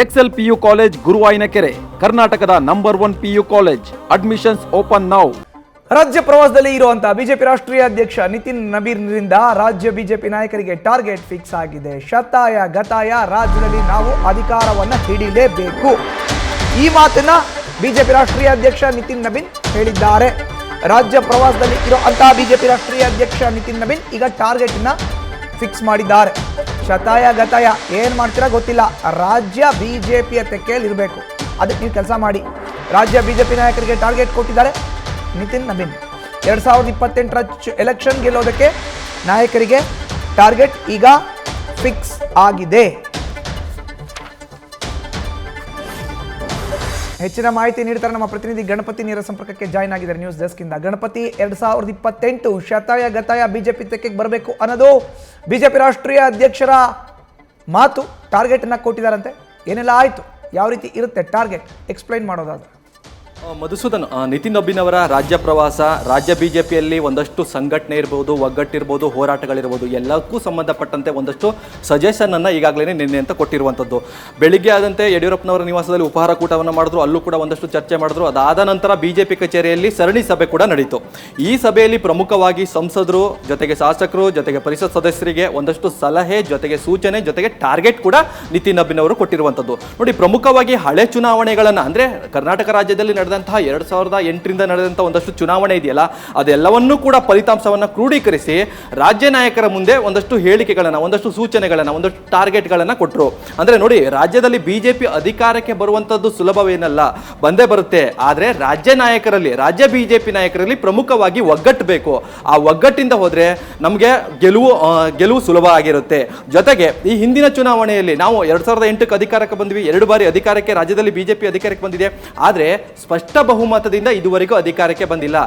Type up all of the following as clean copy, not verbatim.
Excel PU college ಗುರುವಾಯಿನಕೆರೆ, ಕರ್ನಾಟಕದ number 1 PU college. Admissions open now. ರಾಜ್ಯ ಪ್ರವಾಸದಲ್ಲಿ ಇರುವಂತಹ ಬಿಜೆಪಿ ರಾಷ್ಟ್ರೀಯ ಅಧ್ಯಕ್ಷ ನಿತಿನ್ ನಬೀನ್ರಿಂದ ರಾಜ್ಯ ಬಿಜೆಪಿ ನಾಯಕರಿಗೆ ಟಾರ್ಗೆಟ್ ಫಿಕ್ಸ್ ಆಗಿದೆ. ಶತಾಯ ಗತಾಯ ರಾಜ್ಯದಲ್ಲಿ ನಾವು ಅಧಿಕಾರವನ್ನು ಹಿಡಿಲೇಬೇಕು. ಈ ಮಾತನ್ನ ಬಿಜೆಪಿ ರಾಷ್ಟ್ರೀಯ ಅಧ್ಯಕ್ಷ ನಿತಿನ್ ನಬೀನ್ ಹೇಳಿದ್ದಾರೆ. ರಾಜ್ಯ ಪ್ರವಾಸದಲ್ಲಿ ಇರುವಂತಹ ಬಿಜೆಪಿ ರಾಷ್ಟ್ರೀಯ ಅಧ್ಯಕ್ಷ ನಿತಿನ್ ನಬೀನ್ ಈಗ ಟಾರ್ಗೆಟ್ ನ ಫಿಕ್ಸ್ ಮಾಡಿದ್ದಾರೆ. ಶತಾಯ ಗತಾಯ ಏನ್ ಮಾಡ್ತೀರಾ ಗೊತ್ತಿಲ್ಲ, ರಾಜ್ಯ ಬಿಜೆಪಿಯ ತೆಕ್ಕೆಯಲ್ಲಿ ಇರಬೇಕು, ಅದಕ್ಕೆ ನೀವು ಕೆಲಸ ಮಾಡಿ. ರಾಜ್ಯ ಬಿಜೆಪಿ ನಾಯಕರಿಗೆ ಟಾರ್ಗೆಟ್ ಕೊಟ್ಟಿದ್ದಾರೆ ನಿತಿನ್ ನಬೀನ್. 2028 ಎಲೆಕ್ಷನ್ ಗೆಲ್ಲೋದಕ್ಕೆ ನಾಯಕರಿಗೆ ಟಾರ್ಗೆಟ್ ಈಗ ಫಿಕ್ಸ್ ಆಗಿದೆ. ಹೆಚ್ಚಿನ ಮಾಹಿತಿ ನೀಡ್ತಾರೆ ನಮ್ಮ ಪ್ರತಿನಿಧಿ ಗಣಪತಿ. ನೇರ ಸಂಪರ್ಕಕ್ಕೆ ಜಾಯ್ನ್ ಆಗಿದ್ದಾರೆ ನ್ಯೂಸ್ ಡೆಸ್ಕ್ ಇಂದ. ಗಣಪತಿ, 2028 ಶತಾಯ ಗತಾಯ ಬಿಜೆಪಿ ತೆಕ್ಕೆಗೆ ಬರಬೇಕು ಅನ್ನೋದು ಬಿಜೆಪಿ ರಾಷ್ಟ್ರೀಯ ಅಧ್ಯಕ್ಷರ ಮಾತು. ಟಾರ್ಗೆಟ್ ಅನ್ನ ಕೊಟ್ಟಿದ್ದಾರಂತೆ. ಏನೆಲ್ಲ ಆಯ್ತು, ಯಾವ ರೀತಿ ಇರುತ್ತೆ ಟಾರ್ಗೆಟ್, ಎಕ್ಸ್ಪ್ಲೈನ್ ಮಾಡೋದಾದ್ರೆ. ಮಧುಸೂದನ್, ನಿತಿನ್ ನಬೀನ್ ಅವರ ರಾಜ್ಯ ಪ್ರವಾಸ, ರಾಜ್ಯ ಬಿಜೆಪಿಯಲ್ಲಿ ಒಂದಷ್ಟು ಸಂಘಟನೆ ಇರ್ಬೋದು, ಒಗ್ಗಟ್ಟಿರ್ಬೋದು, ಹೋರಾಟಗಳಿರ್ಬೋದು, ಎಲ್ಲಕ್ಕೂ ಸಂಬಂಧಪಟ್ಟಂತೆ ಒಂದಷ್ಟು ಸಜೆಷನ್ ಅನ್ನು ಈಗಾಗಲೇ ನಿನ್ನೆ ಅಂತ ಕೊಟ್ಟಿರುವಂಥದ್ದು. ಬೆಳಿಗ್ಗೆ ಆದಂತೆ ಯಡಿಯೂರಪ್ಪನವರ ನಿವಾಸದಲ್ಲಿ ಉಪಹಾರ ಕೂಟವನ್ನು ಮಾಡಿದ್ರು, ಅಲ್ಲೂ ಕೂಡ ಒಂದಷ್ಟು ಚರ್ಚೆ ಮಾಡಿದ್ರು. ಅದಾದ ನಂತರ ಬಿಜೆಪಿ ಕಚೇರಿಯಲ್ಲಿ ಸರಣಿ ಸಭೆ ಕೂಡ ನಡೀತು. ಈ ಸಭೆಯಲ್ಲಿ ಪ್ರಮುಖವಾಗಿ ಸಂಸದರು ಜೊತೆಗೆ ಶಾಸಕರು ಜೊತೆಗೆ ಪರಿಷತ್ ಸದಸ್ಯರಿಗೆ ಒಂದಷ್ಟು ಸಲಹೆ ಜೊತೆಗೆ ಸೂಚನೆ ಜೊತೆಗೆ ಟಾರ್ಗೆಟ್ ಕೂಡ ನಿತಿನ್ ನಬೀನ್ ಅವರು ಕೊಟ್ಟಿರುವಂಥದ್ದು. ನೋಡಿ, ಪ್ರಮುಖವಾಗಿ ಹಳೆ ಚುನಾವಣೆಗಳನ್ನು ಅಂದರೆ ಕರ್ನಾಟಕ ರಾಜ್ಯದಲ್ಲಿ ನಡೆದಂತಹ 2008ರಿಂದ ನಡೆದಂಥ ಒಂದಷ್ಟು ಚುನಾವಣೆ ಇದೆಯಲ್ಲ, ಅದೆಲ್ಲವನ್ನೂ ಕೂಡ ಫಲಿತಾಂಶವನ್ನು ಕ್ರೋಢೀಕರಿಸಿ ರಾಜ್ಯ ನಾಯಕರ ಮುಂದೆ ಒಂದಷ್ಟು ಹೇಳಿಕೆಗಳನ್ನು, ಒಂದಷ್ಟು ಸೂಚನೆಗಳನ್ನು, ಒಂದಷ್ಟು ಟಾರ್ಗೆಟ್ಗಳನ್ನು ಕೊಟ್ಟರು. ಅಂದರೆ ನೋಡಿ, ರಾಜ್ಯದಲ್ಲಿ ಬಿಜೆಪಿ ಅಧಿಕಾರಕ್ಕೆ ಬರುವಂಥದ್ದು ಸುಲಭವೇನಲ್ಲ, ಬಂದೇ ಬರುತ್ತೆ. ಆದರೆ ರಾಜ್ಯ ಬಿಜೆಪಿ ನಾಯಕರಲ್ಲಿ ಪ್ರಮುಖವಾಗಿ ಒಗ್ಗಟ್ಟು ಬೇಕು. ಆ ಒಗ್ಗಟ್ಟಿಂದ ಹೋದರೆ ನಮಗೆ ಗೆಲುವು ಸುಲಭ ಆಗಿರುತ್ತೆ. ಜೊತೆಗೆ ಈ ಹಿಂದಿನ ಚುನಾವಣೆಯಲ್ಲಿ ನಾವು 2008ಕ್ಕೆ ಅಧಿಕಾರಕ್ಕೆ ಬಂದ್ವಿ, 2 ಬಾರಿ ಅಧಿಕಾರಕ್ಕೆ ರಾಜ್ಯದಲ್ಲಿ ಬಿಜೆಪಿ ಅಧಿಕಾರಕ್ಕೆ ಬಂದಿದೆ. ಆದರೆ ಸ್ಪಷ್ಟ ಬಹುಮತದಿಂದ ಇದುವರೆಗೂ ಅಧಿಕಾರಕ್ಕೆ ಬಂದಿಲ್ಲ.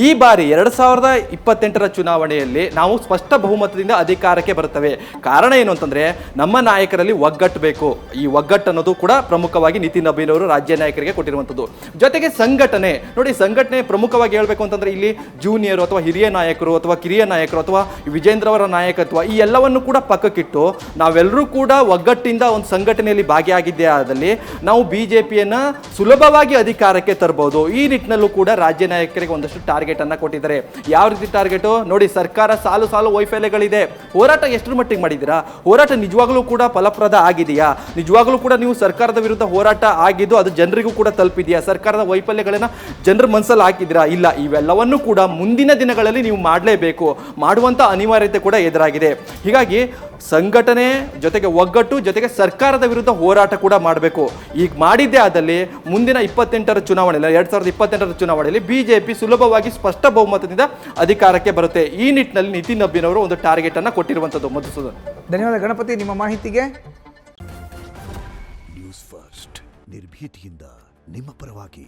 ಈ ಬಾರಿ 2028ರ ಚುನಾವಣೆಯಲ್ಲಿ ನಾವು ಸ್ಪಷ್ಟ ಬಹುಮತದಿಂದ ಅಧಿಕಾರಕ್ಕೆ ಬರುತ್ತವೆ. ಕಾರಣ ಏನು ಅಂತಂದ್ರೆ, ನಮ್ಮ ನಾಯಕರಲ್ಲಿ ಒಗ್ಗಟ್ಟು ಬೇಕು. ಈ ಒಗ್ಗಟ್ಟು ಅನ್ನೋದು ಕೂಡ ಪ್ರಮುಖವಾಗಿ ನಿತಿನ್ ನಬೀನ್ ಅವರು ರಾಜ್ಯ ನಾಯಕರಿಗೆ ಕೊಟ್ಟಿರುವಂಥದ್ದು. ಜೊತೆಗೆ ಸಂಘಟನೆ ನೋಡಿ, ಸಂಘಟನೆ ಪ್ರಮುಖವಾಗಿ ಹೇಳಬೇಕು ಅಂತಂದ್ರೆ ಇಲ್ಲಿ ಜೂನಿಯರ್ ಅಥವಾ ಹಿರಿಯ ನಾಯಕರು ಅಥವಾ ಕಿರಿಯ ನಾಯಕರು ಅಥವಾ ವಿಜೇಂದ್ರ ಅವರ ನಾಯಕತ್ವ ಈ ಎಲ್ಲವನ್ನು ಕೂಡ ಪಕ್ಕಕ್ಕಿಟ್ಟು ನಾವೆಲ್ಲರೂ ಕೂಡ ಒಗ್ಗಟ್ಟಿಂದ ಒಂದು ಸಂಘಟನೆಯಲ್ಲಿ ಭಾಗಿಯಾಗಿದ್ದೇ ಆದಲ್ಲಿ ನಾವು ಬಿಜೆಪಿಯನ್ನ ಸುಲಭವಾಗಿ ಅಧಿಕಾರಕ್ಕೆ ತರಬಹುದು. ಈ ನಿಟ್ಟಿನಲ್ಲೂ ಕೂಡ ರಾಜ್ಯ ನಾಯಕರಿಗೆ ಒಂದಷ್ಟು ಟಾರ್ಗೆಟ್ ಅನ್ನ ಕೊಟ್ಟಿದ್ದಾರೆ. ಯಾವ ರೀತಿ ಟಾರ್ಗೆಟ್ ನೋಡಿ, ಸರ್ಕಾರ ಸಾಲು ವೈಫಲ್ಯಗಳಿದೆ. ಹೋರಾಟ ಎಷ್ಟರ ಮಟ್ಟಿಗೆ ಮಾಡಿದ್ದೀರಾ? ಹೋರಾಟ ನಿಜವಾಗ್ಲೂ ಕೂಡ ಫಲಪ್ರದ ಆಗಿದೆಯಾ? ನಿಜವಾಗ್ಲೂ ಕೂಡ ನೀವು ಸರ್ಕಾರದ ವಿರುದ್ಧ ಹೋರಾಟ ಆಗಿದ್ದು ಅದು ಜನರಿಗೂ ಕೂಡ ತಲುಪಿದೆಯಾ? ಸರ್ಕಾರದ ವೈಫಲ್ಯಗಳನ್ನ ಜನರ ಮನಸ್ಸಲ್ಲಿ ಹಾಕಿದ್ದೀರಾ? ಇಲ್ಲ. ಇವೆಲ್ಲವನ್ನೂ ಕೂಡ ಮುಂದಿನ ದಿನಗಳಲ್ಲಿ ನೀವು ಮಾಡಲೇಬೇಕು, ಮಾಡುವಂತ ಅನಿವಾರ್ಯತೆ ಕೂಡ ಎದುರಾಗಿದೆ. ಹೀಗಾಗಿ ಸಂಘಟನೆ ಜೊತೆಗೆ ಒಗ್ಗಟ್ಟು ಜೊತೆಗೆ ಸರ್ಕಾರದ ವಿರುದ್ಧ ಹೋರಾಟ ಕೂಡ ಮಾಡಬೇಕು. ಈಗ ಮಾಡಿದ್ದೇ ಆದಲ್ಲಿ ಮುಂದಿನ 2028ರ ಚುನಾವಣೆಯಲ್ಲಿ ಬಿಜೆಪಿ ಸುಲಭವಾಗಿ ಸ್ಪಷ್ಟ ಬಹುಮತದಿಂದ ಅಧಿಕಾರಕ್ಕೆ ಬರುತ್ತೆ. ಈ ನಿಟ್ಟಿನಲ್ಲಿ ನಿತಿನ್ ನಬೀನ್ ಅವರು ಒಂದು ಟಾರ್ಗೆಟ್ ಅನ್ನ ಕೊಟ್ಟಿರುವಂತದ್ದು. ಮಧುಸೂದನ್, ಧನ್ಯವಾದ ಗಣಪತಿ ನಿಮ್ಮ ಮಾಹಿತಿಗೆ. ನ್ಯೂಸ್ ಫಸ್ಟ್, ನಿರ್ಭೀತಿಯಿಂದ ನಿಮ್ಮ ಪರವಾಗಿ.